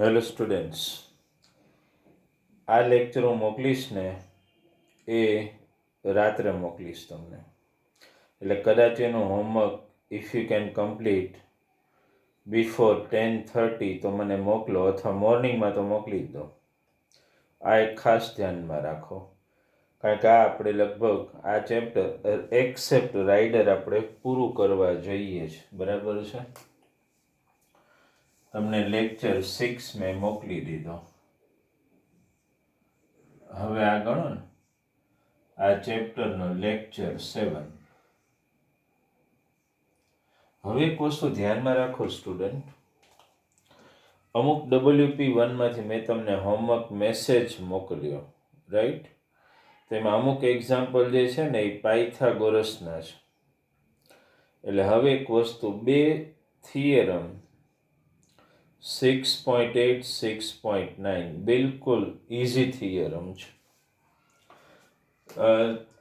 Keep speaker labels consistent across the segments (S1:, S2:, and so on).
S1: Hello students, આ lecture હું મોકલીશ ને એ રાત્રે મોકલીશ તમને. એટલે કદાચ એનું homework if you can complete before 10:30 તો મને મોકલો, અથવા મોર્નિંગમાં તો મોકલી જ દો. આ એક ખાસ ધ્યાનમાં રાખો, કારણ કે આ આપણે લગભગ આ ચેપ્ટર એક્સેપ્ટ રાઇડર આપણે પૂરું કરવા જઈએ છીએ. બરાબર છે? તમને લેક્ચર 6 મેં મોકલી દીધો. હવે આ ગણો ને, આ ચેપ્ટરનો લેક્ચર 7. હવે એક વસ્તુ ધ્યાનમાં રાખો સ્ટુડન્ટ, અમુક WP1 માંથી મેં તમને હોમવર્ક મેસેજ મોકલ્યો, રાઈટ? તેમાં અમુક એક્ઝામ્પલ જે છે ને એ પાયથાગોરસના છે. એટલે હવે એક વસ્તુ, બે થિયરમ 6.8 6.9 બિલકુલ ઇઝી થિયરમ છે.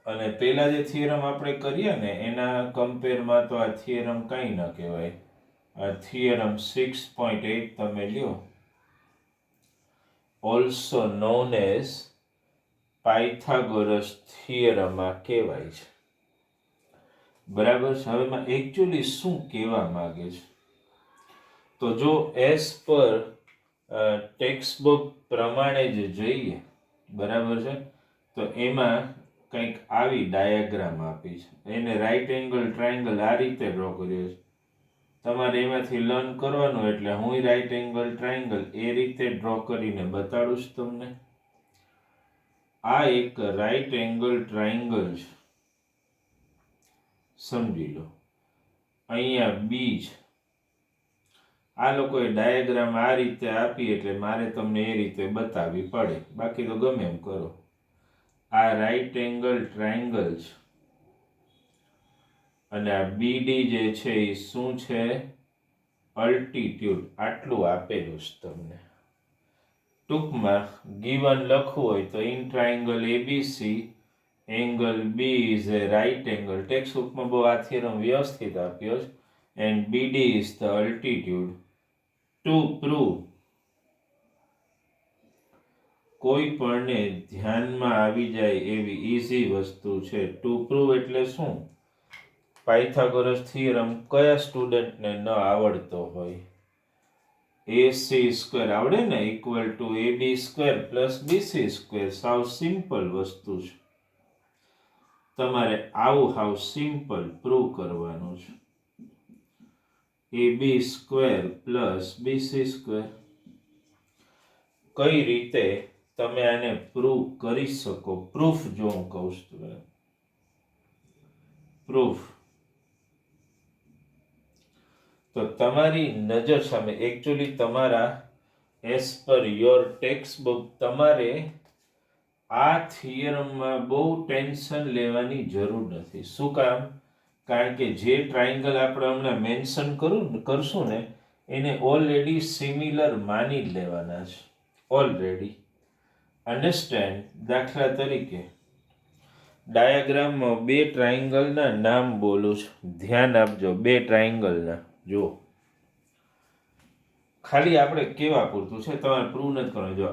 S1: અને પહેલા જે થિયરમ આપણે કરીએ ને એના કમ્પેરમાં તો આ થિયરમ કંઈ ન કહેવાય. આ થિયરમ 6.8 તમે લ્યો, also known as Pythagoras theorem આ કહેવાય છે. બરાબર છે? હવે એમાં એકચ્યુઅલી શું કહેવા માંગે છે, તો જો એઝ પર ટેક્સ્ટ બુક પ્રમાણે જ જોઈએ, બરાબર છે, તો એમાં કંઈક આવી ડાયાગ્રામ આપી છે. એને રાઈટ એંગલ ટ્રાયંગલ આ રીતે ડ્રો કર્યો છે. તમારે એમાંથી લર્ન કરવાનું, એટલે હું રાઈટ એંગલ ટ્રાયંગલ એ રીતે ડ્રો કરીને બતાડું છું તમને. આ એક રાઈટ એંગલ ટ્રાયંગલ છે, સમજી લો. અહીંયા બી છે. આ લોકોએ ડાયાગ્રામ આ રીતે આપી એટલે મારે તમને એ રીતે બતાવવી પડે, બાકી તો ગમે એમ કરો. આ રાઈટ એંગલ ટ્રાયંગલ છે અને આ બીડી જે છે એ શું છે? અલ્ટિટ્યુડ. આટલું આપેલું છે તમને. ટૂંકમાં ગીવન લખવું હોય તો in triangle ABC angle B is a right angle. Text બુકમાં બહુ આ થિયરમ વ્યવસ્થિત આપ્યો છે. And BD is the altitude. To prove, કોઈ પણને ધ્યાનમાં આવી જાય એવી ઈઝી વસ્તુ છે. ટુ પ્રૂવ એટલે શું? પાયથાગોરસ થિયરમ કયા સ્ટુડન્ટને ન આવડતો હોય? AC સ્ક્વેર આવડે ને, equal to AB square plus BC square. સાવ સિમ્પલ વસ્તુ છે. તમારે આવું હાવ સિમ્પલ પ્રૂવ કરવાનું છે. AB square plus BC square. કઈ રીતે તમે આને પ્રૂવ કરી શકો? પ્રૂફ જો હું કહું છું, પ્રૂફ તો તમારી નજર સામે, એકચ્યુઅલી તમારા as per your text book, તમારે આ થિયરમમાં બહુ ટેન્શન લેવાની જરૂર નથી. શું કામ? કારણ કે જે ટ્રાયંગલ આપણે હમણાં મેન્શન કરશું ને એને ઓલરેડી સિમિલર માની જ લેવાના છે. Already understand? દાખલા તરીકે ડાયાગ્રામમાં બે ટ્રાયંગલના નામ બોલું છું, ધ્યાન આપજો. બે ટ્રાયંગલના, જો ખાલી આપણે કેવા પૂરતું છે, તમારે પ્રૂવ નથી કરવાનું. જો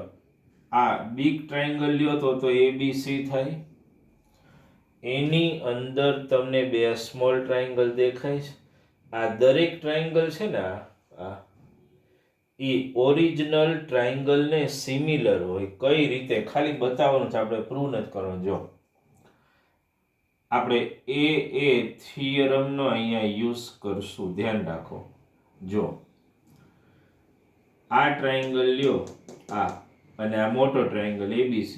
S1: આ બિગ ટ્રાયંગલ લ્યો તો ABC થાય. એની અંદર તમને બે સ્મોલ ટ્રાયંગલ દેખાય છે. આ દરેક ટ્રાયંગલ છે ને આ એ ઓરિજિનલ ટ્રાયંગલને સિમિલર હોય. કઈ રીતે? ખાલી બતાવવાનું છે, આપણે પ્રૂવ નથી કરવાનું. જો આપણે એ થિયરમનો અહીંયા યુઝ કરશું, ધ્યાન રાખો. જો આ ટ્રાયંગલ લ્યો, આ અને આ મોટો ટ્રાયંગલ ABC,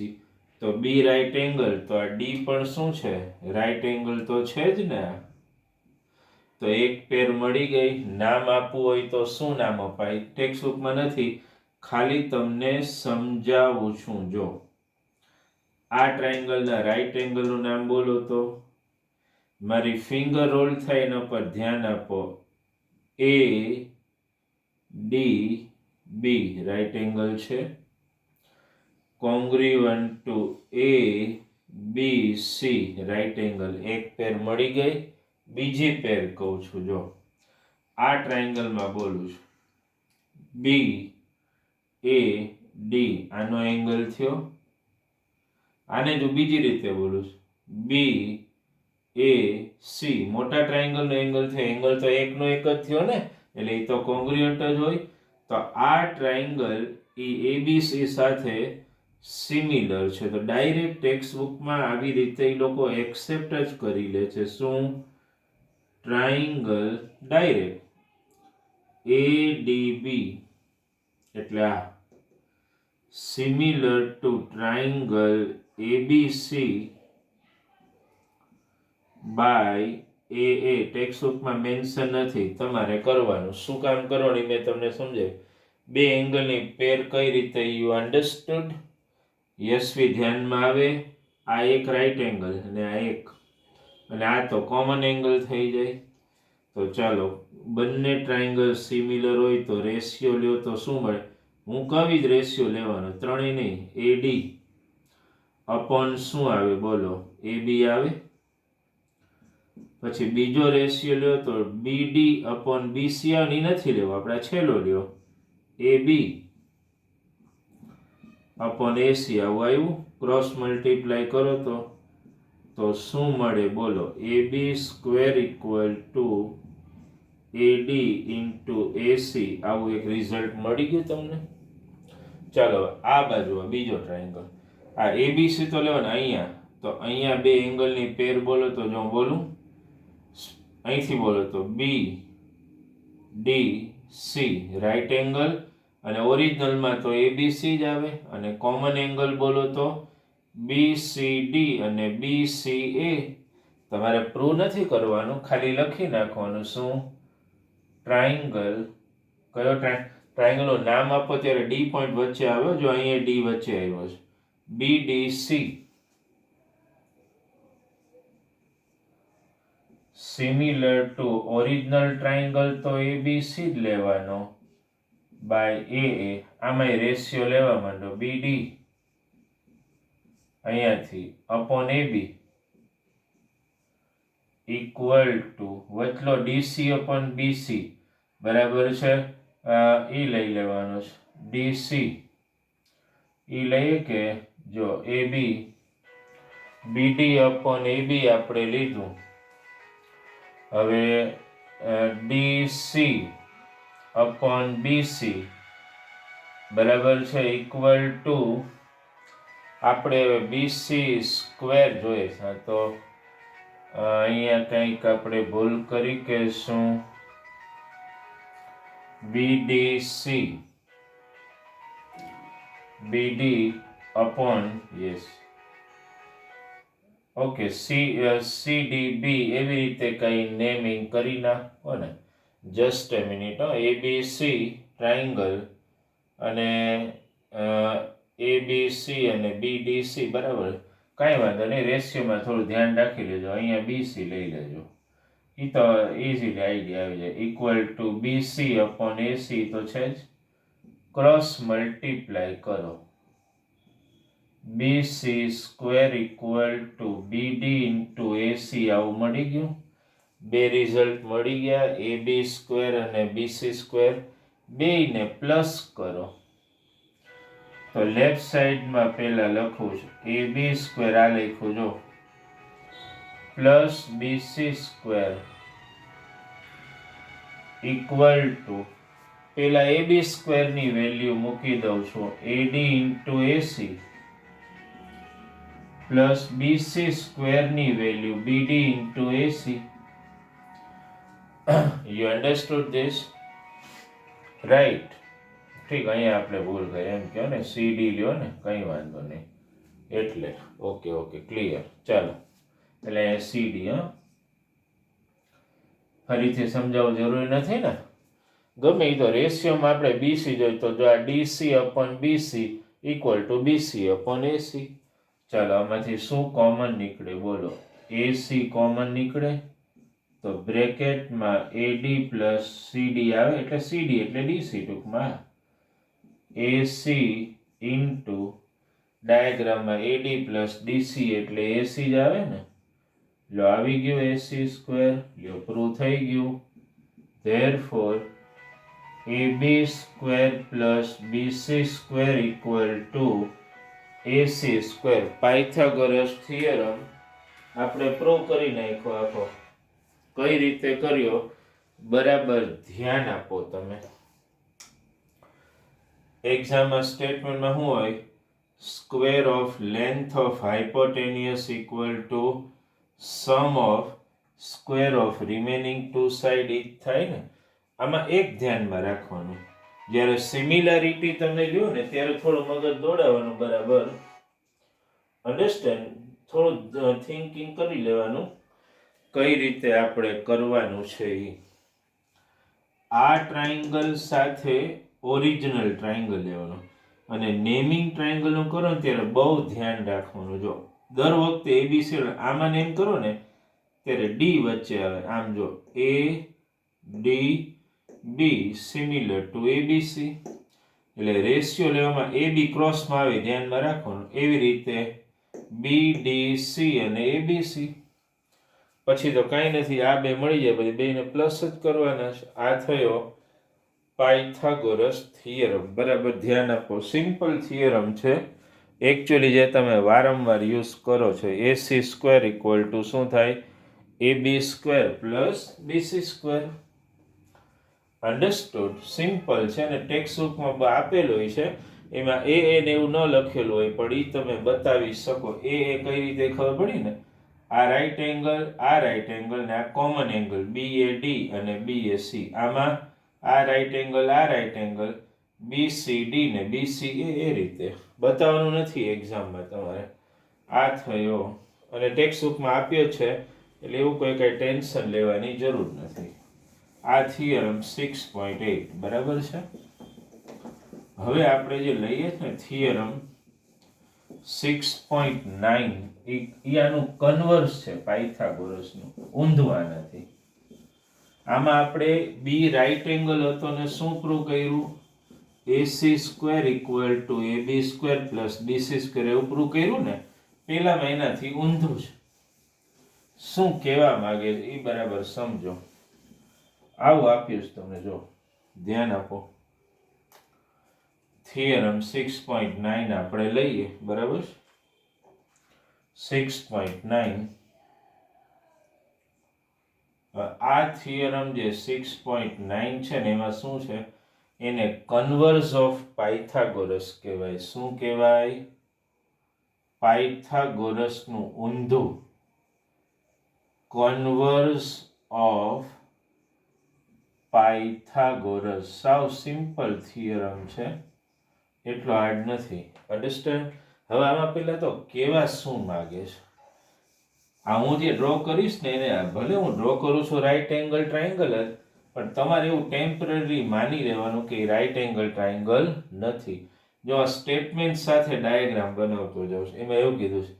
S1: તો B રાઈટ એંગલ, તો આ D પણ શું છે? રાઈટ એંગલ તો છે જ ને. તો એક પેર મળી ગઈ. નામ આપવું હોય તો શું નામ અપાય? ટેક્સ્ટ બુકમાં નથી, ખાલી તમને સમજાવું છું. જો આ ટ્રાયંગલના રાઈટ એંગલનું નામ બોલો તો મારી ફિંગર રોલ થાય એના પર ધ્યાન આપો. ADB રાઈટ એંગલ છે, કોંગ્રુઅન્ટ ટુ ABC રાઈટ એંગલ. એક પેર મળી ગઈ. બીજી પેર કહું છું, જો આ ટ્રાયંગલમાં બોલું છું, B એ ડી આનો એંગલ થયો. આને જો બીજી રીતે બોલું બી એ સી મોટા ટ્રાયેંગલનો એંગલ થયો. એંગલ તો એકનો એક જ થયો ને, એટલે એ તો કોંગ્રુયન્ટ જ હોય. તો આ ટ્રાયેંગલ એ એબીસી સાથે સિમિલર છે. તો ડાયરેક્ટ ટેક્સ્ટ બુકમાં આવી રીતે એ લોકો એક્સેપ્ટ જ કરી લે છે. શું? ટ્રાયેંગલ ડાયરેક્ટ એડીબી એટલે આ similar to triangle ABC by A text બુકમાં મેન્શન નથી, તમારે કરવાનું. શું કામ કરવાનું મેં તમને સમજાવ્યું. બે એંગલની પેર કઈ રીતે, યુ અન્ડરસ્ટુડ? યશવી ધ્યાનમાં આવે. આ એક રાઈટ એંગલ અને આ એક, અને આ તો કોમન એંગલ થઈ જાય. તો ચાલો, બંને ટ્રાયેંગલ સિમિલર હોય તો રેશિયો લ્યો તો શું મળે? હું કવી જ રેશિયો લેવાનો, ત્રણેય નહીં. એડી અપોન શું આવે બોલો? એબી આવે. પછી બીજો રેશિયો લ્યો તો બીડી અપોન બીસી આવે. નથી લેવો આપણે, છેલ્લો લ્યો એબી અપોન એસી. આવું આવ્યું. ક્રોસ મલ્ટીપ્લાય કરો તો શું મળે બોલો? AB square equal to AD into AC. આવું એક રિઝલ્ટ મળી ગયું તમને. ચાલો આ બાજુ બીજો ટ્રાયેંગલ. આ એબીસી તો લેવાના અહીંયા. તો અહીંયા બે એંગલની પેર બોલો તો જો બોલું અહીંથી બોલો તો B D C right angle, અને ઓરિજિનલમાં તો એબીસી જ આવે. અને કોમન એંગલ બોલો તો બીસીડી અને બીસીએ. તમારે પ્રૂવ નથી કરવાનું, ખાલી લખી નાખવાનું. શું? ટ્રાયેંગલ કયો ટ્રાયેંગલનું નામ આપો ત્યારે ડી પોઈન્ટ વચ્ચે આવ્યો. જો અહીંયા ડી વચ્ચે આવ્યો છે. BDC similar two original triangle તો એબીસી જ લેવાનો બાય એ. આમાંય રેશિયો લેવા માંડો. બીડી અહીંયાથી અપોન એબી ઇક્વલ ટુ વચલો ડીસી અપોન બીસી બરાબર છે. એ લઈ લેવાનો છે ડીસી. એ લઈએ કે જો એબી બીડી અપોન એબી આપણે લીધું. હવે ડીસી અપોન બીસી બરાબર છે ઇક્વલ ટુ આપણે બીસી સ્ક્વેર જોઈએ છે. તો અહીંયા કંઈક આપણે ભૂલ કરી કે શું? બીડીસી બીડી અપોન યસ ઓકે સીડીબી એવી રીતે કંઈ નેમિંગ કરી નાખો ને. જસ્ટ એ મિનિટ. એબીસી ટ્રાયેંગલ અને એબીસી અને બીડીસી બરાબર. કાંઈ વાંધો નહીં, રેશિયોમાં થોડું ધ્યાન રાખી લેજો. અહીંયા બીસી લઈ લેજો, એ તો ઇઝીલી આઈડિયા આવી જાય. Equal to BC upon AC તો છે જ. ક્રોસ મલ્ટીપ્લાય કરો. BC square equal to BD into AC. આવું મળી ગયું. બે રિઝલ્ટ મળી ગયા. એબી સ્ક્વેર અને બીસી સ્ક્વેર બેયને પ્લસ કરો. તો લેફ્ટ સાઈડમાં પહેલા લખું છું એબી સ્ક્વેર, આ લખ્યું જો, plus BC square equal to પેલા એબી સ્ક્વેરની વેલ્યુ મૂકી દઉં છું AD into AC plus BC સ્ક્વેરની value BD into AC. You understood this right? ઠીક, અહીંયા આપણે ભૂલ ગઈ એમ કહો ને, સીડી લ્યો ને, કંઈ વાંધો નહીં. એટલે ઓકે ક્લિયર. ચાલો, એટલે સીડી. ફરીથી સમજાવવું જરૂરી નથી ને, ગમે એ તો રેશિયોમાં આપણે બીસી જોઈએ. તો જો આ DC upon BC equal to BC upon AC. ચાલો, આમાંથી શું કોમન નીકળે બોલો? એસી કોમન નીકળે તો બ્રેકેટમાં એડી પ્લસ સીડી આવે, એટલે સીડી એટલે ડીસી ટૂંકમાં. એસી ઇન્ટુ ડાયાગ્રામમાં એડી પ્લસ ડીસી એટલે એસી જ આવે ને. લો આવી ગયું એસી સ્ક્વેર. લો પ્રૂવ થઈ ગયું. Therefore AB square plus BC square equal two AC square. Pythagoras theorem આપણે પ્રૂવ કરી નાખ્યો આખો. કઈ રીતે કર્યો બરાબર ધ્યાન આપો તમે. એક્ઝામમાં સ્ટેટમેન્ટમાં શું હોય? Square of length of hypotenuse equal to sum of square of remaining two side ઈ થાય ને. આમાં એક ધ્યાનમાં રાખવાનું, જ્યારે સિમિલારિટી તમે લ્યો ને ત્યારે થોડું મગજ દોડાવવાનું બરાબર. અન્ડરસ્ટેન્ડ? થોડું થિંકિંગ કરી લેવાનું કઈ રીતે આપણે કરવાનું છે એ. આ ટ્રાયંગલ સાથે ઓરિજિનલ ટ્રાયંગલ લેવાનો અને નેમિંગ ટ્રાયંગલનું કરો ને ત્યારે બહુ ધ્યાન રાખવાનું. જો દર વખતે એબીસી આમાં નેમ કરો ને ત્યારે ડી વચ્ચે આવે. આમ જો A D B similar to ABC, એટલે રેશિયો લેવામાં એ બી ક્રોસમાં આવે, ધ્યાનમાં રાખવાનું. એવી રીતે બી ડી સી અને એબીસી. પછી તો કાંઈ નથી, આ બે મળી જાય પછી બેને પ્લસ જ કરવાના છે. આ થયો પાયથાગોરસ થિયરમ. બરાબર ધ્યાન આપો. સિમ્પલ થિયરમ છે એકચ્યુઅલી, જે તમે વારંવાર યુઝ કરો છો. AC સ્ક્વેર ઇક્વલ ટુ શું થાય? AB square plus BC square. Understood? Simple છે ને ટેક્સ્ટ બુકમાં આપેલું હોય છે. એમાં એ ને એવું ન લખેલું હોય પણ એ તમે બતાવી શકો. એ કઈ રીતે ખબર પડી ને? આ રાઈટ એંગલ ને આ કોમન એંગલ BAD અને BAC. આમાં આ રાઈટ એંગલ BCD ને BCA. એ રીતે બતાવવાનું નથી એક્ઝામમાં તમારે. આ થયો અને ટેક્સ્ટ બુકમાં આપ્યો છે એટલે એવું કોઈ કઈ ટેન્શન લેવાની જરૂર નથી. આ થિયરમ 6.8 બરાબર છે. હવે આપણે જે લઈએ છીએ થિયરમ 6.9 આનું કન્વર્સ છે પાયથાગોરસનું, ઊંધવા નથી. આમાં આપણે બી રાઈટ એંગલ હતો ને શું પ્રૂવ કર્યું? AC square equal two AB square plus BC square એવું પ્રૂવ કર્યું ને. પેલામાં એનાથી ઊંધું છે. શું કહેવા માંગે છે એ બરાબર સમજો. આવું આપ્યું છે તમને, જો ધ્યાન આપો. થિયરમ 6.9 આપણે લઈએ બરાબર. 6.9 આ થિયરમ જે 6.9 છે ને એમાં શું છે? એને કન્વર્સ ઓફ પાયથાગોરસ કહેવાય. શું કહેવાય? પાયથાગોરસનું ઊંધું. કન્વર્સ ઓફ પાયથાગોરસ. સાવ સિમ્પલ થિયરમ છે, એટલો હાર્ડ નથી. અન્ડરસ્ટેન્ડ? હવે આમાં પહેલા તો કેવા શું માગે છે? આ હું જે ડ્રો કરીશ ને એને ભલે હું ડ્રો કરું છું રાઈટ એંગલ ટ્રાયંગલ જ, પણ તમારે એવું ટેમ્પરરી માની રહેવાનું કે રાઈટ એંગલ ટ્રાયંગલ નથી. જો આ સ્ટેટમેન્ટ સાથે ડાયાગ્રામ બનાવતો જાઉં છું. એમાં એવું કીધું છે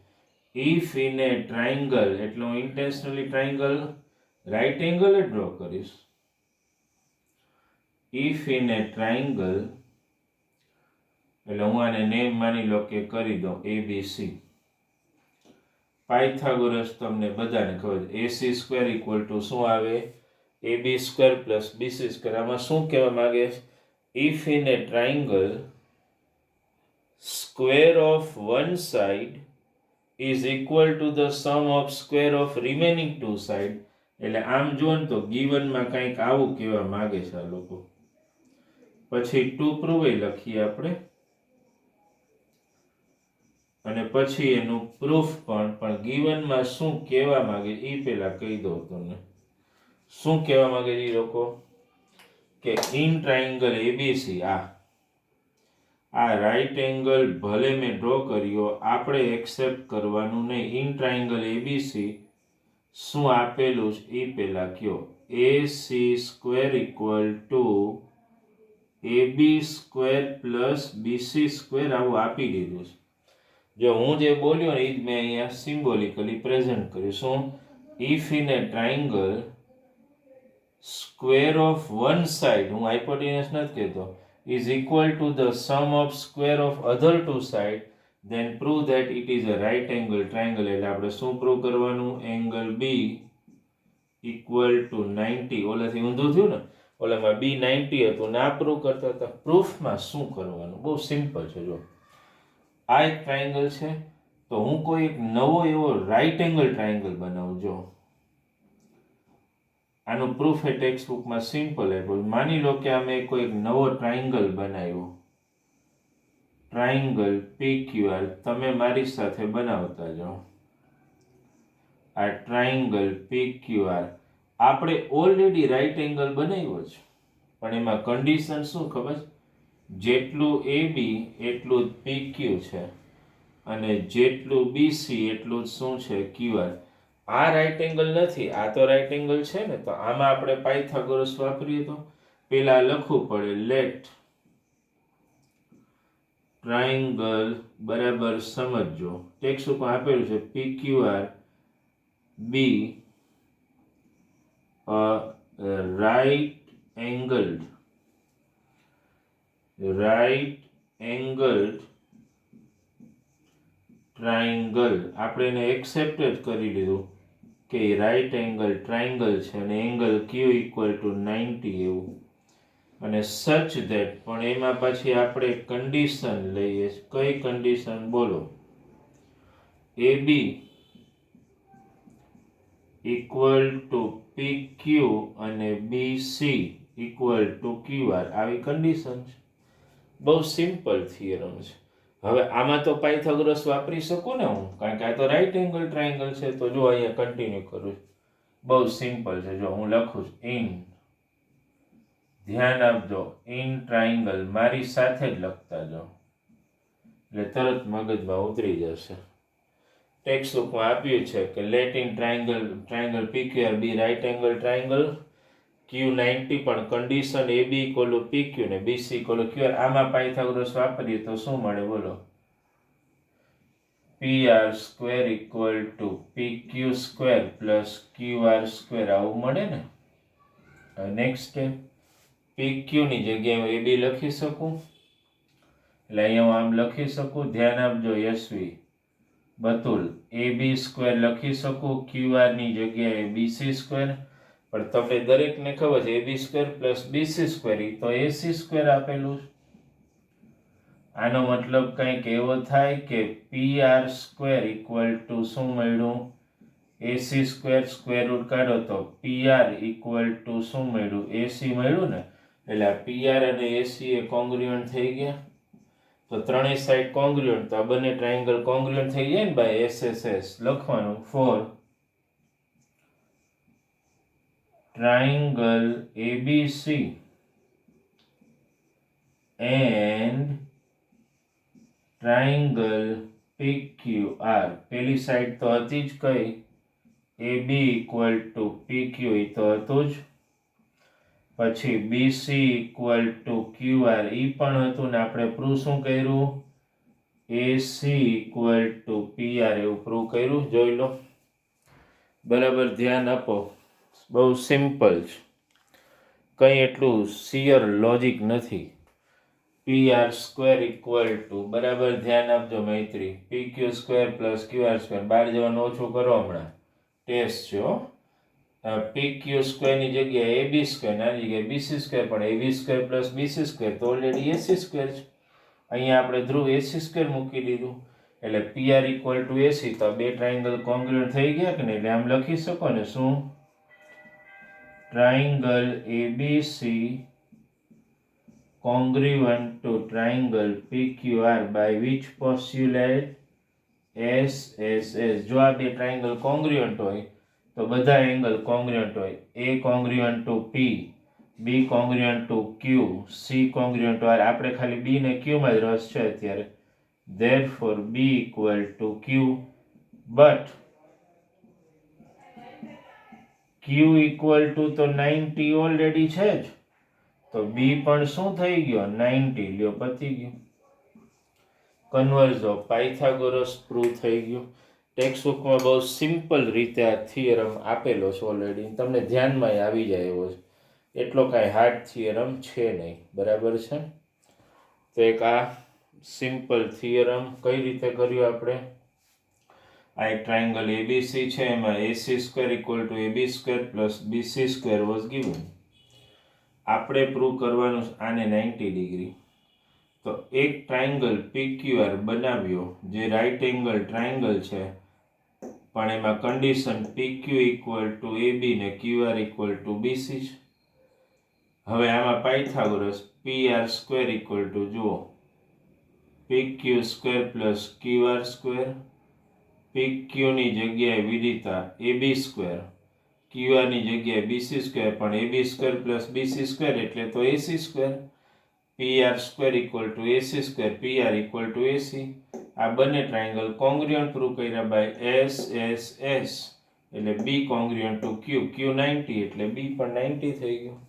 S1: ઇફ ઇન એ ટ્રાયંગલ, એટલે હું ઇન્ટેન્શનલી ટ્રાયંગલ રાઈટ એંગલ જ ડ્રો કરીશ. ઇફ ઇન એ ટ્રાયંગલ એટલે હું આને નેમ માની લો કે કરી દઉં ABC. પાયથાગોરસ તમને બધાને ખબર છે. AC સ્ક્વેર ઇક્વલ ટુ શું આવે? AB square plus BC square. આમાં શું કહેવા માંગે છે? If in a triangle square of one side is equal to the sum of square of remaining two side. એટલે આમ જુઓ ને તો ગીવનમાં કંઈક આવું કહેવા માંગે છે આ લોકો. પછી ટુ પ્રૂવ લખીએ આપણે અને પછી એનું પ્રૂફ પણ ગીવનમાં શું કહેવા માંગે એ પહેલા કહી દઉં તમને. શું કહેવા માંગે છે એ લોકો? કે ઇન ટ્રાયંગલ ABC, આ રાઈટ એંગલ ભલે મેં ડ્રો કર્યો, આપણે એક્સેપ્ટ કરવાનું નહીં. ઇન ટ્રાયંગલ ABC શું આપેલું છે એ પહેલા કયો. AC square equal two AB square plus BC square આવું આપી દીધું છે. જો હું જે બોલ્યો ને એ જ મેં અહીંયા સિમ્બોલિકલી પ્રેઝન્ટ કર્યું. શું? If in a triangle square of one side, હું હાઇપોટેન્યુસ નથી કહેતો, is equal to the sum of square of other two sides, then prove that it is a right angle triangle. એટલે આપણે શું પ્રૂવ કરવાનું? Angle B equal to 90. ઓલાથી ઊંધું થયું ને, ઓલામાં બી 90 હતું ને આ પ્રૂવ કરતા હતા. પ્રૂફમાં શું કરવાનું? બહુ સિમ્પલ છે. જો આ એક ટ્રાયંગલ છે, તો હું કોઈ એક નવો એવો રાઇટ એંગલ ટ્રાયંગલ બનાવું. જો આનું પ્રૂફ એ ટેક્સ્ટ બુકમાં સિમ્પલ આપ્યું. માની લો કે અમે કોઈ એક નવો ટ્રાયંગલ બનાવ્યો, ટ્રાયંગલ PQR. તમે મારી સાથે બનાવતા જાઓ. આ ટ્રાયંગલ PQR આપણે ઓલરેડી રાઇટ એંગલ બનાવ્યો છે, પણ એમાં કન્ડિશન શું ખબર? જેટલું AB એટલું જ PQ છે અને જેટલું BC એટલું જ શું છે? QR. આ રાઇટ એંગલ નથી, આ તો રાઇટ એંગલ છે ને. તો આમાં આપણે પાયથાગોરસ વાપરીએ તો પેલા લખવું પડે લેટ ટ્રાયંગલ બરાબર સમજો. ટેક્સ્ટ ઉપર આપેલું છે PQR be a right angled triangle. આપણે એને એક્સેપ્ટ જ કરી લીધું કે રાઇટ એંગલ ટ્રાયંગલ છે અને એંગલ Q ઇક્વલ ટુ 90 એવું. અને સચ ધેટ, પણ એમાં પછી આપણે કન્ડિશન લઈએ. કઈ કન્ડિશન બોલો? AB ઇક્વલ ટુ PQ અને BC ઇક્વલ ટુ QR. આવી કન્ડિશન છે. બહુ સિમ્પલ થિયરમ છે. હવે આમાં તો પાયથાગોરસ વાપરી શકું ને હું, કારણ કે આ તો રાઇટ એંગલ ટ્રાયંગલ છે. તો જો અહીંયા કન્ટિન્યુ કરું. બહુ સિમ્પલ છે. જો હું લખું છું ઇન, ધ્યાન આપજો, ઇન ટ્રાયંગલ. મારી સાથે જ લખતા જાઓ એટલે તરત મગજમાં ઉતરી જશે. ટેક્સ્ટ બુકમાં આપ્યું છે કે let in triangle PQR be right angle triangle Q90, પણ condition AB equal to PQ ને BC ઇક્વલ ટુ QR. આમાં પાયથાગોરસ વાપરીએ તો શું મળે બોલો? PR square equal to PQ square plus QR square. આવું મળે ને. હવે નેક્સ્ટ સ્ટેપ, PQ ની જગ્યાએ હું AB લખી શકું, એટલે અહીંયા હું આમ લખી શકું. ધ્યાન આપજો યશવી બતુલ. AB સ્ક્વેર લખી શકું, QR ની જગ્યાએ BC સ્ક્વેર. પણ તમને દરેકને ખબર છે AB square plus BC square એ તો AC સ્ક્વેર આપેલું છે. આનો મતલબ કંઈક એવો થાય કે PR સ્ક્વેર ઇક્વલ ટુ શું મળ્યું? AC square. સ્ક્વેર રૂટ કાઢો તો PR ઇક્વલ ટુ શું મળ્યું? AC મળ્યું ને. એટલે આ PR અને AC એ કોંગ્રુઅન્ટ થઈ ગયા. તો ત્રણેય સાઈડ કોંગ્રુઅન્ટ, તો આ બંને ટ્રાયંગલ કોંગ્રુઅન્ટ થઈ જાય ને ભાઈ. SSS લખવાનું for triangle ABC and triangle PQR. પેલી સાઈડ તો હતી જ કઈ? AB ઇક્વલ ટુ PQ એ તો હતું જ. પછી BC ઇક્વલ ટુ QR એ પણ હતું ને. આપણે પ્રૂવ શું કર્યું? AC ઇક્વલ ટુ PR એવું પ્રૂવ કર્યું. જોઈ લો. બરાબર ધ્યાન આપો. બહુ સિમ્પલ છે, કંઈ એટલું શિયર લોજિક નથી. PR સ્ક્વેર ઇક્વલ ટુ, બરાબર ધ્યાન આપજો મૈત્રી, PQ square plus QR square. બહાર જવાનું ઓછું કરો હમણાં, ટેસ્ટ છે હો. PQ સ્ક્વેરની જગ્યાએ AB સ્ક્વેર, નાની જગ્યાએ BC સ્ક્વેર, પણ AB square plus BC square તો ઓલરેડી AC સ્ક્વેર છે. અહીંયા આપણે ધ્રુવ AC સ્ક્વેર મૂકી દીધું એટલે PR ઇક્વલ ટુ AC. તો બે ટ્રાયંગલ કોંગ્રુઅન્ટ થઈ ગયા કે નહીં? એટલે આમ લખી શકો ને શું? Triangle ABC congruent to triangle PQR by which postulate SSS. જો આ બે ટ્રાયંગલ કોંગ્રુઅન્ટ હોય તો બધા એંગલ કોંગ્રુઅન્ટ હોય. A congruent to P, B congruent to Q, C congruent to R. આપણે ખાલી B ને Q માં જ રસ છે અત્યારે. Therefore B equal to Q, but Q equal to તો 90 ઓલરેડી છે જ, તો B પણ શું થઈ ગયો? 90. લ્યો પતી ગયું. કન્વર્ઝ ઓફ પાયથાગોરસ પ્રૂવ થઈ ગયું. ટેક્સ્ટ બુકમાં બહુ સિમ્પલ રીતે આ થિયરમ આપેલો છે ઓલરેડી. તમને ધ્યાનમાં આવી જાય એવો છે. એટલો કાંઈ હાર્ડ થિયરમ છે નહીં. બરાબર છે. તો એક આ સિમ્પલ થિયરમ કઈ રીતે કર્યું આપણે? આ એક ટ્રાયંગલ ABC છે, એમાં AC square equal two AB square plus BC square was given. આપણે પ્રૂવ કરવાનું આને 90 ડિગ્રી. તો એક ટ્રાયંગલ PQR બનાવ્યો જે રાઇટ એંગલ ટ્રાયંગલ છે, પણ એમાં condition PQ equal to AB ને QR ઇક્વલ ટુ BC છે. હવે આમાં Pythagoras PR square equal two જુઓ PQ square plus QR square, PQ ની જગ્યાએ વિદિતા AB સ્ક્વેર, QR ની જગ્યાએ BC સ્ક્વેર, પણ AB square plus BC square એટલે તો AC square, PR square equal two AC square, PR equal two AC. આ બંને ટ્રાયંગલ કોંગ્રુઅન્ટ પ્રૂવ કર્યા બાય S એટલે B કોંગ્રુઅન્ટ ટુ Q, Q 90 એટલે B પણ 90 થઈ ગયું.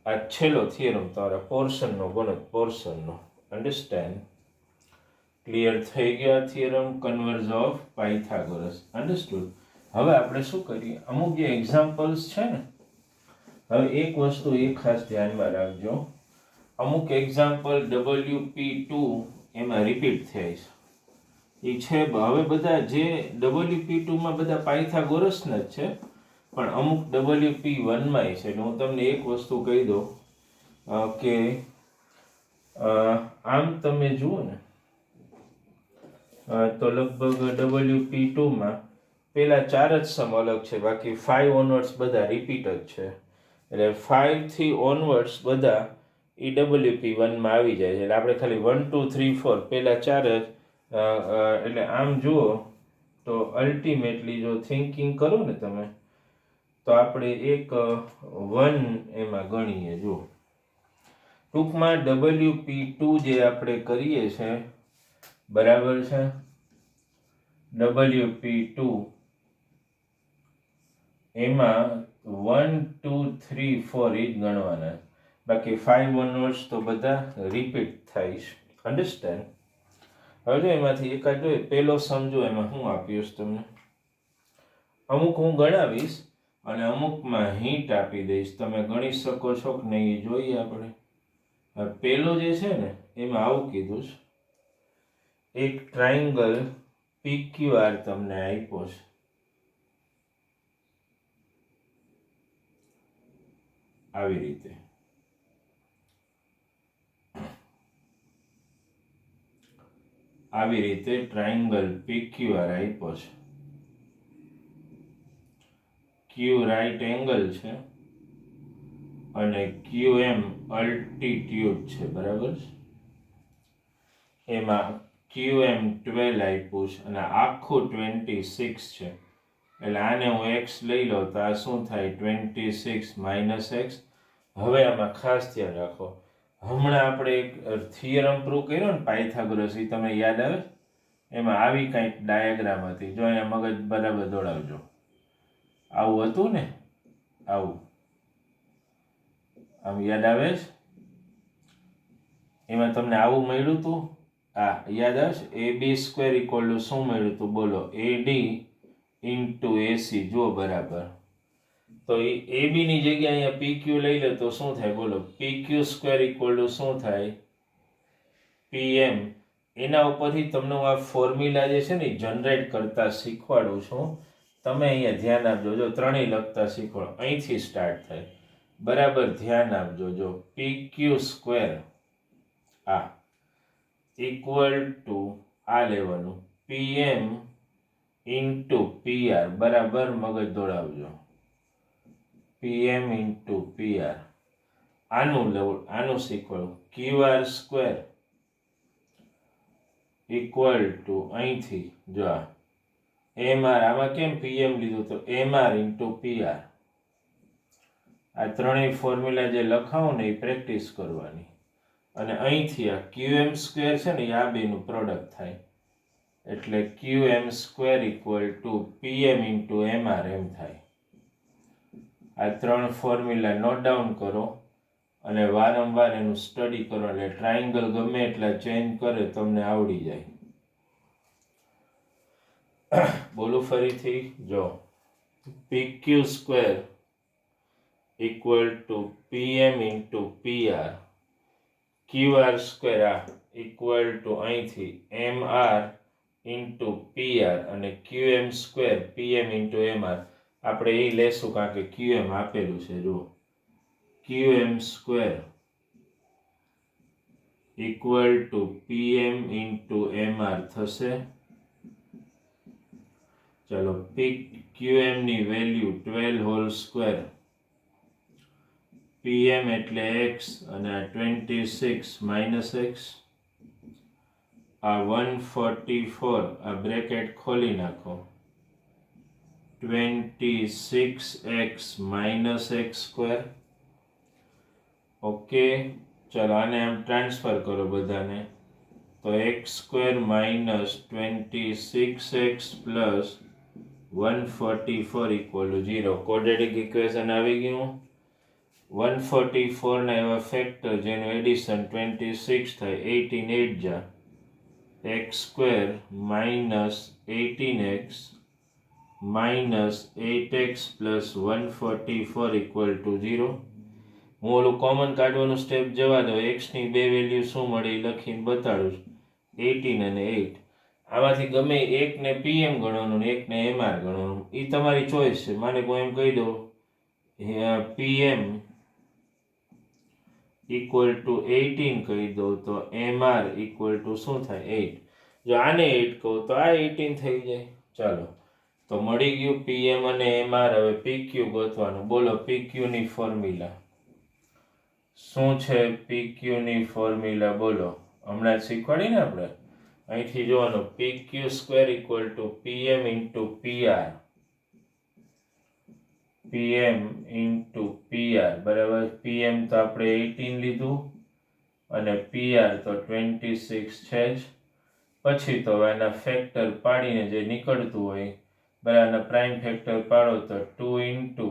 S1: આ છેલ્લો થિયરમ તમારા પોર્શનનો ગણો, પોર્શનનો. અન્ડરસ્ટેન્ડ? ક્લિયર થઈ ગયા theorem converge of Pythagoras. Understood? હવે આપણે શું કરીએ, અમુક જે એક્ઝામ્પલ્સ છે ને, હવે એક વસ્તુ એ ખાસ ધ્યાનમાં રાખજો, અમુક એક્ઝામ્પલ WP2 એમાં રિપીટ થાય છે. એ છે હવે બધા જે WP2 માં બધા પાયથાગોરસના જ છે, પણ અમુક WP1 માં છે. હું તમને એક વસ્તુ કહી દઉં કે આમ તમે જુઓ ને તો લગભગ WP2 માં પેલા 4 જ સમ અલગ છે, બાકી 5 ઓનવર્ડ્સ બધા રિપીટ જ છે. એટલે 5 થી ઓનવર્ડ્સ બધા WP1 માં આવી જાય છે. એટલે આપણે ખાલી 1 2 3 4 પેલા 4 જ એટલે આમ જુઓ તો અલ્ટિમેટલી જો થિંકિંગ કરો ને તમે તો આપણે એક 1 એમાં ગણીએ. જુઓ ટૂંકમાં WP2 જે આપણે કરીએ છે, બરાબર છે, WP2 એમાં 1 2 3 4 એ જ ગણવાના, બાકી 5 ઓનવર્ડ્સ તો બધા રિપીટ થાય છે. અન્ડરસ્ટેન્ડ? હવે જો એમાંથી એકાદ જોઈએ, પેલો સમજો એમાં હું આપ્યું છે તમને, અમુક હું ગણાવીશ અને અમુકમાં હિન્ટ આપી દઈશ, તમે ગણી શકો છો કે નહીં એ જોઈએ આપણે. પેલો જે છે ને એમાં આવું કીધું છે, એક ટ્રાયંગલ PQR તમને આપ્યો છે, આવી રીતે. આવી રીતે ટ્રાયંગલ PQR આપ્યો છે. Q રાઈટ એંગલ છે અને QM અલ્ટિટ્યુડ છે, બરાબર છે. એમાં QM 12 આપ્યું છે અને આખું 26 છે. એટલે આને હું x લઈ લઉં તો આ શું થાય, 26 - x. હવે આમાં ખાસ ધ્યાન રાખો, હમણાં આપણે એક થિયરમ પ્રૂવ કર્યો ને પાયથાગોરસ, એ તમને યાદ આવે? એમાં આવી કંઈક ડાયાગ્રામ હતી. જો અહીંયા મગજ બરાબર દોડાવજો. આવું હતું ને, આવું આમ યાદ આવે છે? એમાં તમને આવું મળ્યું હતું. આ યાદ આવે છે? AB સ્ક્વેર ઇક્વલ ટુ શું મળ્યું હતું બોલો? AD into AC. જુઓ બરાબર. તો એ AB ની જગ્યાએ અહીંયા PQ લઈ લે તો શું થાય બોલો? PQ સ્ક્વેર ઇક્વલ ટુ શું થાય? PM. એના ઉપરથી તમને હું આ ફોર્મ્યુલા જે છે ને જનરેટ કરતા શીખવાડું છું. તમે અહીંયા ધ્યાન આપજો. જો ત્રણેય લખતા શીખવાડો, અહીંથી સ્ટાર્ટ થાય. બરાબર ધ્યાન આપજો. જો PQ સ્ક્વેર આ ઇક્વલ ટુ આ લેવાનું PM ઇન્ટુ PR. બરાબર મગજ દોડાવજો. PM into PR. આનું શીખવાડું QR સ્ક્વેર ઇક્વલ ટુ અહીંથી જો આ MR. આમાં કેમ PM લીધું તો MR ઇન્ટુ PR. આ ત્રણેય ફોર્મ્યુલા જે લખાવું ને એ પ્રેક્ટિસ કરવાની. અને અહીંથી આ QM સ્ક્વેર છે ને એ આ બેનું પ્રોડક્ટ થાય, એટલે QM square equal two PM into MR એમ થાય. આ ત્રણ ફોર્મ્યુલા નોટ ડાઉન કરો અને વારંવાર એનું સ્ટડી કરો, એટલે ટ્રાયંગલ ગમે એટલા ચેન્જ કરે તમને આવડી જાય. બોલું ફરીથી, જો PQ square equal two PM into PR, QR square આ ઇક્વલ ટુ અહીંથી MR ઇન્ટુ PR અને QM square PM into MR. આપણે એ લેશું કારણ કે QM આપેલું છે. જુઓ QM square equal two PM into MR થશે. ચલો QM ની વેલ્યુ 12 હોલ સ્ક્વેર, PM એટલે x અને 26 માઇનસ x, આ 144 આ બ્રેકેટ ખોલી નાખો, 26x minus x square. Okay, ચલો આને આમ ટ્રાન્સફર કરો બધાને, તો x square minus 26x plus 144 equal to 0. Quadratic equation આવી ગયું. 144 ના એવા ફેક્ટર જેનું એડિશન 26 થાય, 18 8 જા x square minus 18x minus 8x plus 144 equal to 0. હું ઓલું કોમન કાઢવાનું સ્ટેપ જવા દો, x ની બે વેલ્યુ શું મળે એ લખીને બતાડું છું, 18 અને 8. આમાંથી ગમે એકને PM ગણવાનું ને એકને MR ગણવાનું, એ તમારી ચોઈસ છે. માને કોઈ એમ કહી દો PM ઇક્વલ ટુ 18 કહી દો તો MR ઇક્વલ ટુ શું થાય 8. જો આને 8 કહો તો આ 18 થઈ જાય. ચાલો તો મળી ગયું PM અને MR. હવે PQ ગોતવાનું. બોલો PQ ની ફોર્મ્યુલા શું છે? PQ ની ફોર્મ્યુલા બોલો, હમણાં જ શીખવાડી ને આપણે. અહીંથી જોવાનું PQ square equal two PM into PR, PM into PR બરાબર. PM તો આપણે 18 લીધું અને PR તો 26 છે જ. પછી તો એના ફેક્ટર પાડીને જે નીકળતું હોય બરાબર, પ્રાઇમ ફેક્ટર પાડો તો 2 ઇન્ટુ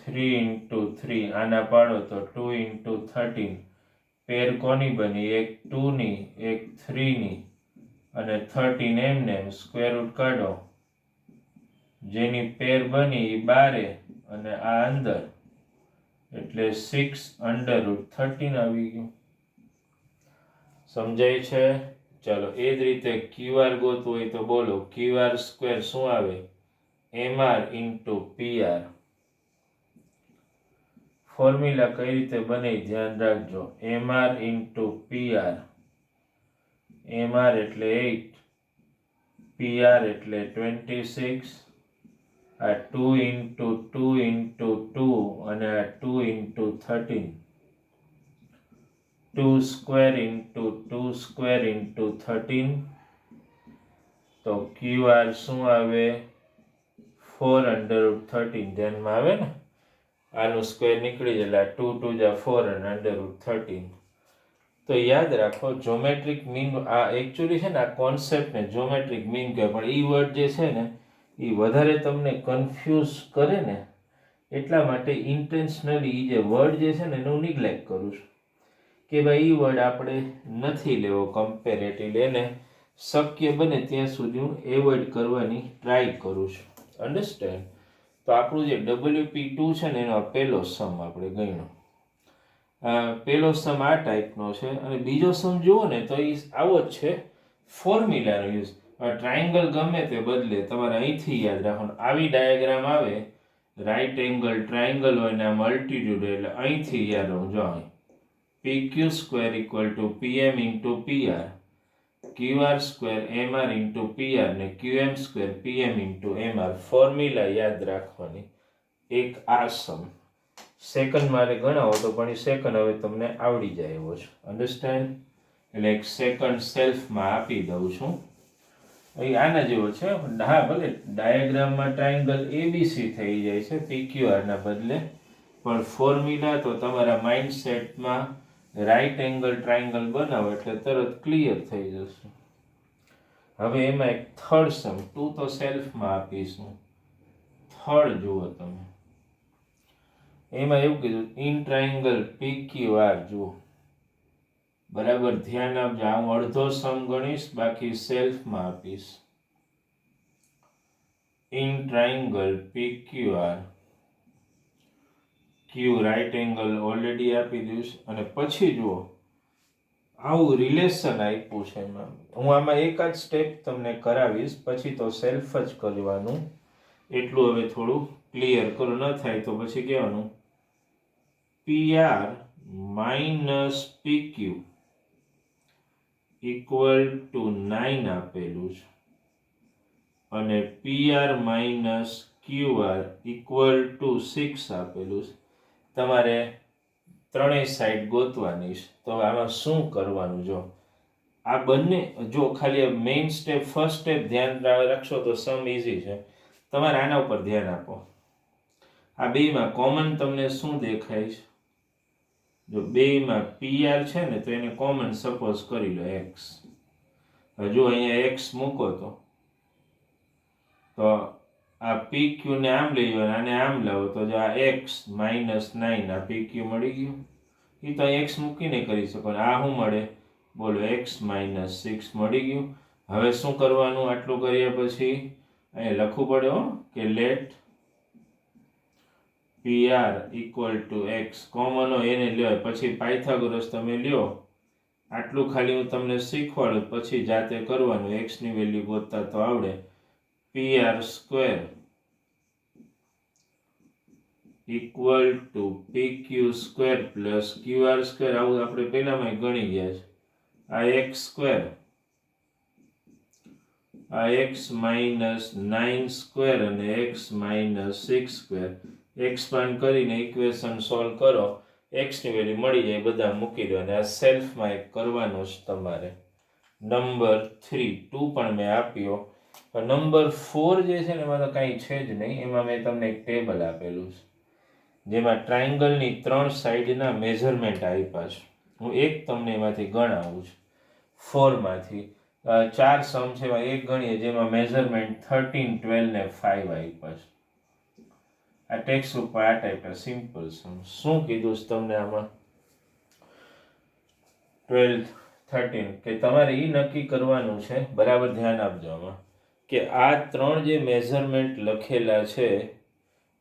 S1: 3 ઇન્ટુ 3, આના પાડો તો 2 ઇન્ટુ 13. પેર કોની બની? એક 2 ની એક 3 ની અને 13 એમને સ્ક્વેર રૂટ કાઢો, જેની પેર બની એ 12 અને આ અંદર એટલે 6 અંડર રૂટ 13 આવી ગયું. સમજાય છે? ચાલો એ જ રીતે QR ગોતવું હોય તો બોલો QR સ્ક્વેર શું આવે? MR into PR. ફોર્મ્યુલા કઈ રીતે બને ધ્યાન રાખજો. MR ઇન્ટુ PR, MR એટલે 8, PR એટલે 26, આ 2 ઇન્ટુ 2 ઇન્ટુ 2 અને આ 2 into 13, 2 square into 2 square into 13. તો QR શું આવે? 4 અંડર રૂટ 13. ધ્યાનમાં આવે ને, આનું સ્ક્વેર નીકળી જાય એટલે 2 2 જા 4 અને અંડર રૂટ 13. તો યાદ રાખો જ્યોમેટ્રિક મીન, આ એકચ્યુઅલી છે ને આ કોન્સેપ્ટને જ્યોમેટ્રિક મીન કહેવાય, પણ એ વર્ડ જે છે ને એ વધારે તમને કન્ફ્યુઝ કરે ને એટલા માટે ઇન્ટેન્શનલી એ જે વર્ડ જે છે ને એનું નિગ્લેક્ટ કરું છું કે ભાઈ એ વર્ડ આપણે નથી લેવો કમ્પેરેટિવલી, એને શક્ય બને ત્યાં સુધી હું એવોઇડ કરવાની ટ્રાય કરું છું. અન્ડરસ્ટેન્ડ? તો આપણું જે WP2 છે ને એનો પહેલો સમ આપણે ગણ્યો. પહેલો સમ આ ટાઈપનો છે અને બીજો સમ જુઓ ને તો એ આવો જ છે, ફોર્મ્યુલાનો યુઝ. ટ્રાયંગલ ગમે તે બદલે તમારે અહીંથી યાદ રાખવાનું. આવી ડાયાગ્રામ આવે, રાઈટ એંગલ ટ્રાયંગલ હોય ને આમ અલ્ટિટ્યુડ, એટલે અહીંથી યાદ રાખો. જો અહીં PQ square equal two PM into PR, QR square MR into PR ને QM square PM into MR. Formula યાદ રાખવાની. એક આ સમ સેકન્ડ મારે ગણાવો તો પણ એ સેકન્ડ હવે તમને આવડી જાય એવો છે. અન્ડરસ્ટેન્ડ? એટલે એક સેકન્ડ સેલ્ફમાં આપી દઉં છું. અહીં આના જેવો છે. હા ભલે ડાયાગ્રામમાં ટ્રાયંગલ ABC થઈ જાય છે PQR ના બદલે, પણ ફોર્મ્યુલા તો તમારા માઇન્ડસેટમાં રાઈટ એંગલ ટ્રાયંગલ બનાવો એટલે તરત ક્લિયર થઈ જશે. હવે એમાં એક થર્ડ સમ, 2 તો સેલ્ફમાં આપીશું, થર્ડ જુઓ તમે. એમાં એવું કીધું ઇન ટ્રાયંગલ PQR જુઓ બરાબર. ધ્યાન આપજો, હું અડધો સમ ગણીશ બાકી સેલ્ફમાં આપીશ. In triangle PQR, Q right angle already આપી દઈશ અને પછી જુઓ આવું રિલેશન આપ્યું છે એમાં. હું આમાં એક જ સ્ટેપ તમને કરાવીશ, પછી તો સેલ્ફ જ કરવાનું. એટલું હવે થોડું ક્લિયર કરો, ન થાય તો પછી કહેવાનું PR minus PQ equal to 9 આપેલું છે અને PR minus QR equal to 6 આપેલું છે. તમારે ત્રણેય સાઈડ ગોતવાની છે. તો આમાં શું કરવાનું? જો આ બંને, જો ખાલી મેઇન સ્ટેપ, ફર્સ્ટ સ્ટેપ ધ્યાન રાખશો તો સમ ઇઝી છે. તમારે આના ઉપર ધ્યાન આપો. આ બેમાં કોમન તમને શું દેખાય છે? જો બેમાં PR છે ને તો એને કોમન સપોઝ કરી લો x. હજુ અહીંયા x મૂકો તો આ PQ ને આમ લઈ લો અને આમ લાવો તો જો આ x માઇનસ 9 આ PQ મળી ગયું. એ તો x મૂકીને કરી શકો. આ શું મળે? બોલો, x માઇનસ 6 મળી ગયું. હવે શું કરવાનું? આટલું કર્યા પછી અહીંયા લખવું પડે કે let PR equal to x. Common હોય એને લ્યો, પછી પાયથાગોરસ તમે લ્યો. આટલું ખાલી હું તમને શીખવાડું, પછી જાતે કરવાનું. x ની વેલ્યુ ગોતતા તો આવડે. PR square equal to PQ square plus QR square. આવું આપણે પહેલામાં ગણી ગયા છે. આ x સ્ક્વેર, આ x માઇનસ 9 સ્ક્વેર અને x માઇનસ 6 સ્ક્વેર. એક્સપાન્ડ કરીને ઇક્વેશન સોલ્વ કરો, x ની વેલ્યુ મળી જાય. બધા મૂકી દો અને આ સેલ્ફમાં એક કરવાનો છે તમારે. નંબર 3 2 પણ મેં આપ્યો. નંબર 4 જે છે ને એમાં તો કાંઈ છે જ નહીં. એમાં મેં તમને એક ટેબલ આપેલું છે જેમાં ટ્રાયંગલની 3 સાઈડના મેઝરમેન્ટ આપ્યા છે. હું એક તમને એમાંથી ગણાવું છું. 4 માંથી 4 સમ છે, એમાં એક ગણીએ જેમાં મેઝરમેન્ટ 13, 12 ને 5 આપ્યા છે. આ ટેક્સ્ટ ઉપર આ ટાઈપના સિમ્પલ સમ. શું કીધું છે તમને આમાં? 12, 13 કે તમારે એ નક્કી કરવાનું છે. બરાબર ધ્યાન આપજો આમાં કે આ 3 જે મેઝરમેન્ટ લખેલા છે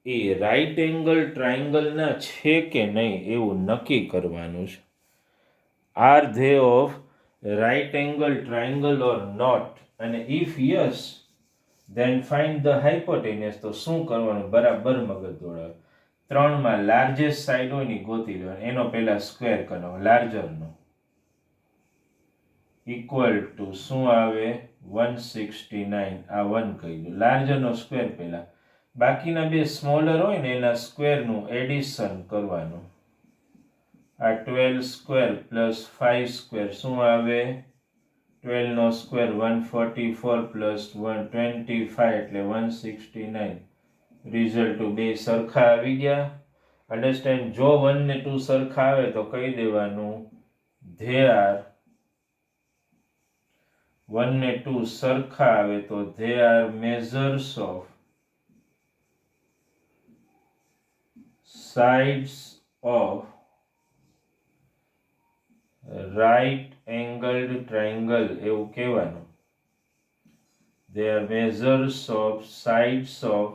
S1: એ રાઈટ એંગલ ટ્રાયંગલના છે કે નહીં એવું નક્કી કરવાનું છે. Are they of right angle triangle or not, અને if yes then find the hypotenuse. તો શું કરવાનું? બરાબર મગજ દોડાવે. 3 માં લાર્જેસ્ટ સાઈડ હોય ને ગોતી લેવાનો. એનો પહેલા સ્ક્વેર કરવાનો, લાર્જરનો ઇક્વલ ટુ શું આવે? 169. આ 1 કહી દો. લાર્જરનો સ્ક્વેર પહેલા. બાકીના બે સ્મોલર હોય ને એના સ્ક્વેરનું એડિશન કરવાનું. આ 12 સ્ક્વેર પ્લસ 5 સ્ક્વેર શું આવે? 12 નો સ્ક્વેર 144 પ્લસ 125 એટલે 169. રિઝલ્ટ બે સરખા આવી ગયા. અન્ડરસ્ટેન્ડ? જો 1 ને 2 સરખા આવે તો કહી દેવાનું ધે આર. 1 ને 2 સરખા આવે તો they are measures of sides of right angled triangle એવું કહેવાનું. They are measures of sides of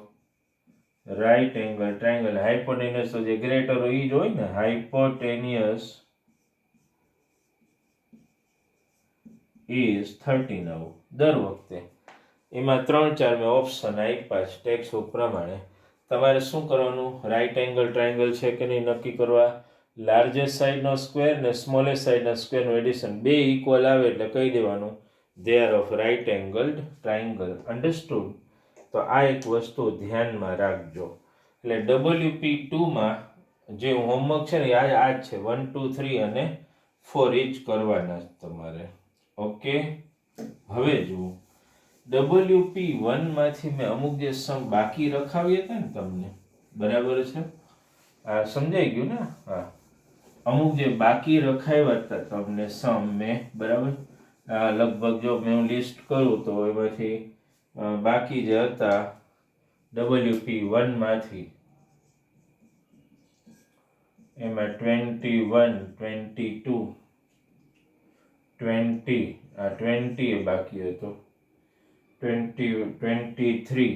S1: right angle triangle. Hypotenuse તો જે ગ્રેટર હોય એ જ હોય ને. Hypotenuse is 13. આવું દર વખતે એમાં 3-4 મેં ઓપ્શન આપ્યા છે ટેક્સ્ટ બુક પ્રમાણે. તમારે શું કરવાનું? રાઈટ એંગલ ટ્રાયંગલ છે કે નહીં નક્કી કરવા. લાર્જેસ્ટ સાઈડનો સ્ક્વેર ને સ્મોલેસ્ટ સાઈડના સ્ક્વેરનું એડિશન બે ઇક્વલ આવે એટલે કહી દેવાનું they are of right angled triangle. Understood? તો આ એક વસ્તુ ધ્યાનમાં રાખજો. એટલે WP2માં જે હોમવર્ક છે ને આ જ છે. 1, 2, 3 અને 4 એ જ કરવાના તમારે. ઓકે, હવે જુઓ WP1 માંથી મેં અમુક જે સમ બાકી રખાવ્યા હતા ને તમને, બરાબર છે? આ સમજાઈ ગયું ને? હા, અમુક જે બાકી રખાવ્યા હતા તમને સમ મેં, બરાબર? લગભગ જો મેં લિસ્ટ કરું તો એમાંથી બાકી જે હતા WP1 માંથી એમાં 21, 22, 20 આ 20 એ બાકી હતો, 20, 23,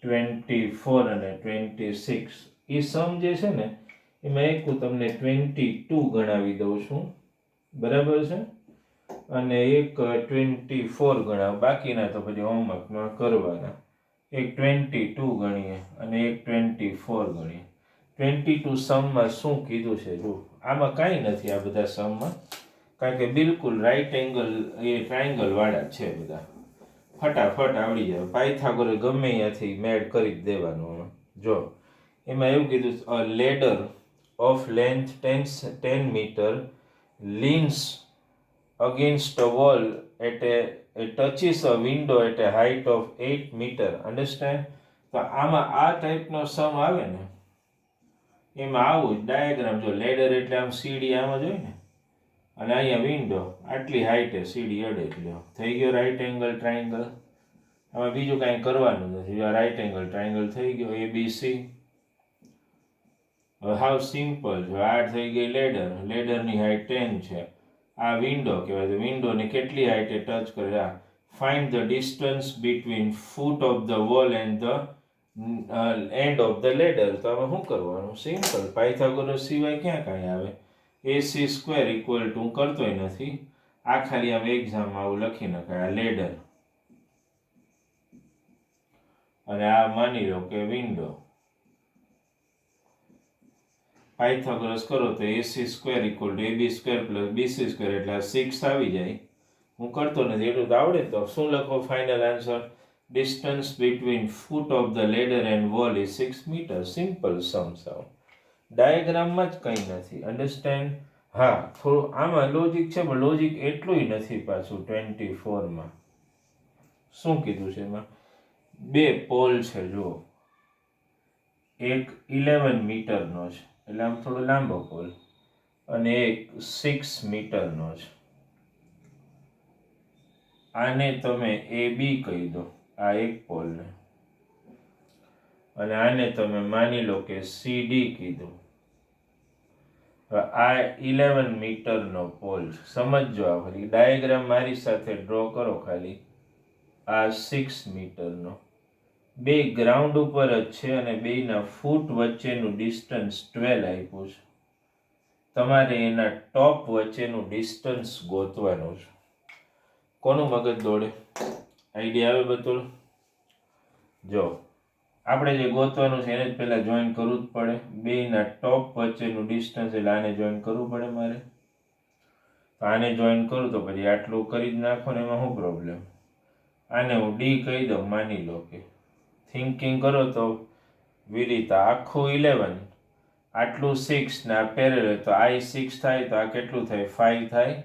S1: 24 અને 26 એ સમ જે છે ને એમાં એક હું તમને 22 ગણાવી દઉં છું, બરાબર છે? અને એક 24 ગણાવ. બાકીના તો પછી હોમવર્કમાં કરવાના. એક 22 ગણીએ અને એક 24 ગણીએ. 22 સમમાં શું કીધું છે જો આમાં કાંઈ નથી આ બધા સમમાં, કારણ કે બિલકુલ રાઈટ એંગલ એ ટ્રાયંગલ વાળા છે બધા, ફટાફટ આવડી જાય. પાયથાગોરસ ગમે ત્યાંથી મેળ કરી જ દેવાનું. જો એમાં એવું કીધું, a ladder of length 10 metre leans against a wall at it touches a window at a height of 8 meter. Understand? તો આમાં આ ટાઈપનો સમ આવે ને એમાં આવું ડાયાગ્રામ, જો લેડર એટલે આમ સીડી આમ જ હોય ને, અને અહીંયા વિન્ડો આટલી હાઈટે સીડી અડે એટલે થઈ ગયો રાઈટ એંગલ ટ્રાયંગલ. આમાં બીજું કાંઈ કરવાનું નથી, રાઈટ એંગલ ટ્રાયંગલ થઈ ગયો ABC. હાવ સિમ્પલ છે. આ થઈ ગઈ લેડર, લેડરની હાઈટ 10 છે. આ વિન્ડો કહેવાય છે, વિન્ડોને કેટલી હાઈટે ટચ કરે. આ find the distance between foot of the wall and the end of the ladder. તો આમાં શું કરવાનું? સિમ્પલ, પાયથાગોરસ સિવાય ક્યાં કાંઈ આવે. AC સ્ક્વેર ઇક્વલ ટુ, હું કરતોય નથી, આ ખાલી આમ એક્ઝામમાં આવું લખી નખાય. આ લેડર અને આ માની લો કે વિન્ડો. પાયથાગોરસ કરો તો AC square equal two AB square plus BC square, એટલે આ 6 આવી જાય. હું કરતો નથી, એટલું તો આવડે. તો શું લખો final answer? Distance between foot of the ladder and wall is 6 metre. Simple sum સાવ, ડાયાગ્રામમાં જ કંઈ નથી. અન્ડરસ્ટેન્ડ? હા, થોડું આમાં લોજિક છે, પણ લોજિક એટલું નથી પાછું. 24માં શું કીધું છે? એમાં બે પોલ છે. જો એક 11 મીટરનો છે, એટલે આમ થોડો લાંબો પોલ, અને એક 6 મીટરનો છે. આને તમે AB કહી દો, આ એક પોલને, અને આને તમે માની લો કે CD કીધું. આ 11 મીટરનો પોલ છે. સમજો, આ ખાલી ડાયાગ્રામ મારી સાથે ડ્રો કરો ખાલી. આ 6 મીટરનો, બે ગ્રાઉન્ડ ઉપર જ છે, અને બેના ફૂટ વચ્ચેનું ડિસ્ટન્સ 12 આપ્યું છે. તમારે એના ટોપ વચ્ચેનું ડિસ્ટન્સ ગોતવાનું છે. કોનું મગજ દોડે? આઈડિયા આવે બધું? જો આપણે જે ગોતવાનું છે એને જ પહેલાં જોઈન કરવું જ પડે. બેના ટોપ વચ્ચેનું ડિસ્ટન્સ, એટલે આને જોઈન કરવું પડે મારે. તો આને જોઈન કરું તો પછી આટલું કરી જ નાખો ને, એમાં શું પ્રોબ્લેમ? આને હું D કહી દઉં, માની લો કે. થિંકિંગ કરો તો વિરીતા, આખું 11, આટલું 6 ને આ પેરેલલ, તો આ 6 થાય તો આ કેટલું થાય? 5 થાય.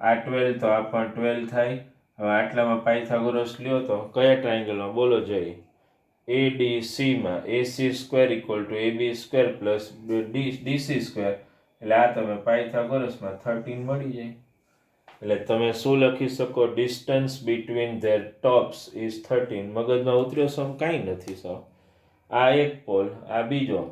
S1: આ 12 તો આ પણ 12 થાય. હવે આટલામાં પાયથાગોરસ લ્યો તો કયા ટ્રાયંગલમાં? બોલો જઈ. ADCમાં AC square equal two AB square plus DC square, એટલે આ તમે પાયથાગોરસમાં 13 મળી જાય. એટલે તમે શું લખી શકો? Distance between there tops is 13. મગજમાં ઉતર્યો સમ? કાંઈ નથી સર. આ એક પોલ, આ બીજો,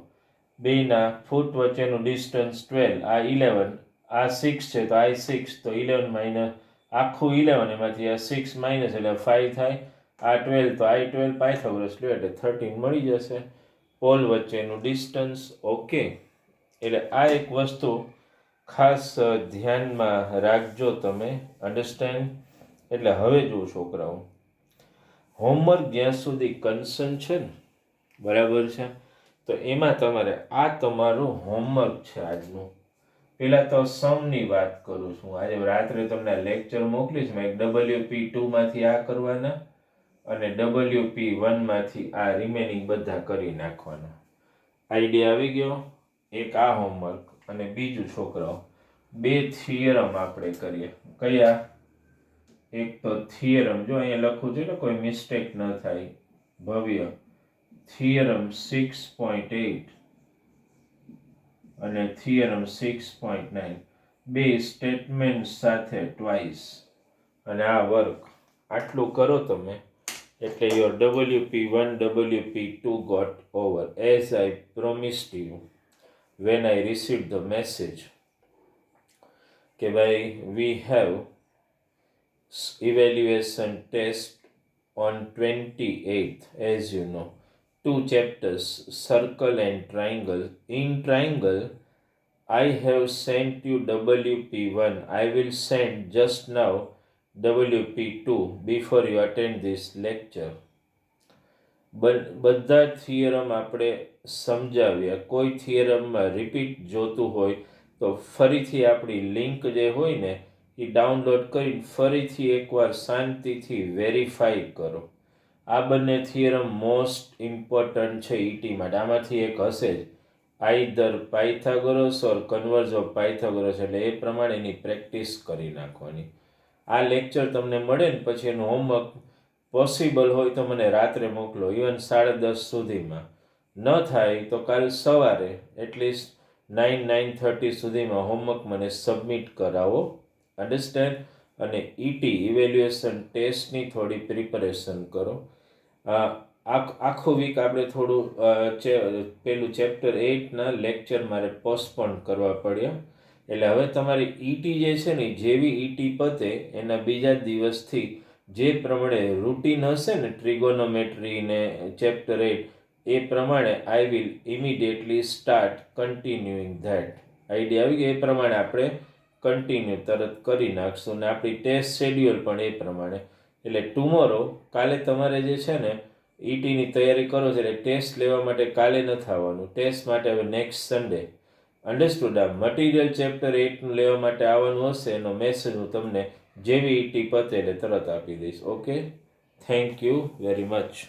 S1: બેના ફૂટ વચ્ચેનું ડિસ્ટન્સ 12, આ 11, આ 6 છે તો આ 6, તો 11 માઇનસ આખું 11, એમાંથી આ 6 માઇનસ એટલે 5 થાય. આ 12 તો આ 12, પાયથાગોરસ લ્યો એટલે 13 મળી જશે પોલ વચ્ચેનું ડિસ્ટન્સ. ઓકે, એટલે આ એક વસ્તુ ખાસ ધ્યાનમાં રાખજો તમે. અન્ડરસ્ટેન્ડ? એટલે હવે જો છોકરાઓ, હોમવર્ક જ્યાં સુધી કન્સર્ન છે ને, બરાબર છે, તો એમાં તમારે આ તમારું હોમવર્ક છે આજનું. પહેલાં તો સમની વાત કરું છું. આજે રાત્રે તમને લેક્ચર મોકલીશ મેં. WP2 માંથી આ કરવાના, અને WP1 માંથી આ રિમેનિંગ બધા કરી નાખવાના. આઈડિયા આવી ગયો? એક આ હોમવર્ક, અને બીજું છોકરાઓ, બે થિયરમ આપણે કરીએ. કયા? એક તો થિયરમ, જો અહીંયા લખું છું ને કોઈ મિસ્ટેક ન થાય. ભવ્ય થિયરમ 6.8 અને થિયરમ 6.9, બે સ્ટેટમેન્ટ સાથે ટ્વાઇસ, અને આ વર્ક. આટલું કરો તમે એટલે your WP1 WP2 got over, as I promised you when I received the message કે ભાઈ we have evaluation test on 28th, as you know. 2 chapters, circle and triangle. In triangle, I have sent you WP1. I will send just now WP2 before you attend this lecture. બધા theorem આપણે સમજાવ્યા. કોઈ થિયરમમાં repeat જોતું હોય તો ફરીથી આપણી link જે હોય ને એ ડાઉનલોડ કરીને ફરીથી એકવાર શાંતિથી વેરીફાઈ કરો. આ બંને થિયરમ મોસ્ટ ઇમ્પોર્ટન્ટ છે ઈટી માટે. આમાંથી એક હશે જ, either Pythagoras or converge of Pythagoras, એટલે એ પ્રમાણે એની પ્રેક્ટિસ કરી નાખવાની. આ લેક્ચર તમને મળે ને પછી એનું હોમવર્ક પોસિબલ હોય તો મને રાત્રે મોકલો, ઇવન 10:30 સુધીમાં. ન થાય તો કાલ સવારે એટલીસ્ટ 9-9:30 સુધીમાં હોમવર્ક મને સબમિટ કરાવો. અન્ડરસ્ટેન્ડ? અને ઈટી ઇવેલ્યુએશન ટેસ્ટની થોડી પ્રિપરેશન કરો. આખો વીક આપણે થોડું પેલું ચેપ્ટર 8ના લેક્ચર મારે પોસ્ટપોન કરવા પડ્યા. એટલે હવે તમારી ઈટી જે છે ને, જેવી ઈટી પતે એના બીજા દિવસથી જે પ્રમાણે રૂટીન હશે ને ટ્રિગોનોમેટ્રી ને ચેપ્ટર 8, એ પ્રમાણે I will immediately start continuing that. Idea આવી ગઈ? એ પ્રમાણે આપણે કન્ટિન્યુ તરત કરી નાખશું ને આપણી ટેસ્ટ શેડ્યુલ પણ એ પ્રમાણે. એટલે ટુમોરો, કાલે તમારે જે છે ને ઈટીની તૈયારી કરો છે એટલે ટેસ્ટ લેવા માટે કાલે નથી આવવાનું. ટેસ્ટ માટે હવે નેક્સ્ટ સન્ડે. અન્ડરસ્ટુડ? આ મટીરિયલ ચેપ્ટર 8 લેવા માટે આવવાનું હશે એનો મેસેજ હું તમને જેવી ઈટી પતે એટલે તરત આપી દઈશ. Okay, thank you very much.